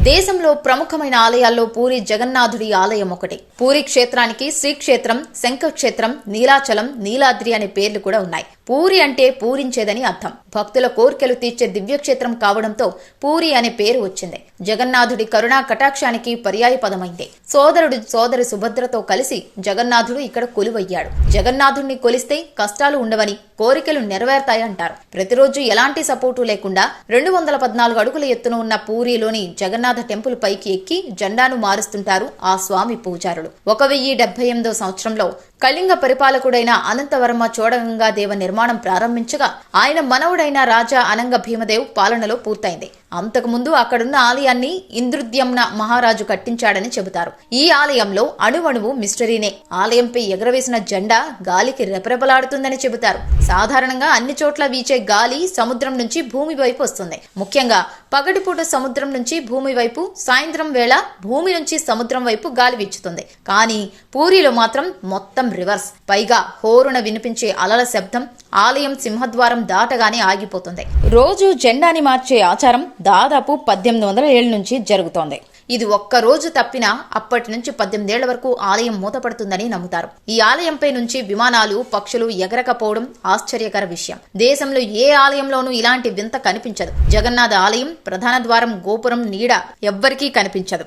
దేశంలో ప్రముఖమైన ఆలయాల్లో పూరి జగన్నాథుడి ఆలయం ఒకటి. పూరి క్షేత్రానికి శ్రీక్షేత్రం, శంఖక్షేత్రం, నీలాచలం, నీలాద్రి అనే పేర్లు కూడా ఉన్నాయి. పూరి అంటే పూరించేదని అర్థం. భక్తుల కోర్కెలు తీర్చే దివ్యక్షేత్రం కావడంతో పూరి అనే పేరు వచ్చింది. జగన్నాథుడి కరుణా కటాక్షానికి పర్యాయ పదమైంది. సోదరి సుభద్రతో కలిసి జగన్నాథుడు ఇక్కడ కొలువయ్యాడు. జగన్నాథుడిని కొలిస్తే కష్టాలు ఉండవని, కోరికలు నెరవేరుతాయంటారు. ప్రతిరోజు ఎలాంటి సపోర్టు లేకుండా 214 అడుగుల ఎత్తున ఉన్న పూరిలోని జగన్నాథ టెంపుల్ పైకి ఎక్కి జెండాను మారుస్తుంటారు ఆ స్వామి పూజారులు. 1078వ సంవత్సరంలో కళింగ పరిపాలకుడైన అనంతవర్మ చోడగంగాదేవ నిర్మాణం ప్రారంభించగా ఆయన మనవుడైన రాజా అనంగ భీమదేవ్ పాలనలో పూర్తయింది. అంతకుముందు అక్కడున్న ఆలయాన్ని ఇంద్రుద్యమ్న మహారాజు కట్టించాడని చెబుతారు. ఈ ఆలయంలో అణువణువు మిస్టరీనే. ఆలయంపై ఎగరవేసిన జెండా గాలికి రెపరెపలాడుతుందని చెబుతారు. సాధారణంగా అన్ని చోట్ల వీచే గాలి సముద్రం నుంచి భూమి వైపు వస్తుంది. ముఖ్యంగా పగటిపూట సముద్రం నుంచి భూమి వైపు, సాయంత్రం వేళ భూమి నుంచి సముద్రం వైపు గాలి వీచుతుంది. కానీ పూరిలో మాత్రం మొత్తం రివర్స్. పైగా హోరున వినిపించే అలల శబ్దం ఆలయం సింహద్వారం దాటగానే ఆగిపోతుంది. రోజు జెండాని మార్చే ఆచారం దాదాపు 1800 ఏళ్ల నుంచి జరుగుతోంది. ఇది ఒక్క రోజు తప్పినా అప్పటి నుంచి 18 ఏళ్ల వరకు ఆలయం మూతపడుతుందని నమ్ముతారు. ఈ ఆలయంపై నుంచి విమానాలు, పక్షులు ఎగరకపోవడం ఆశ్చర్యకర విషయం. దేశంలో ఏ ఆలయంలోనూ ఇలాంటి వింత కనిపించదు. జగన్నాథ ఆలయం ప్రధాన ద్వారం, గోపురం నీడ ఎవ్వరికీ కనిపించదు.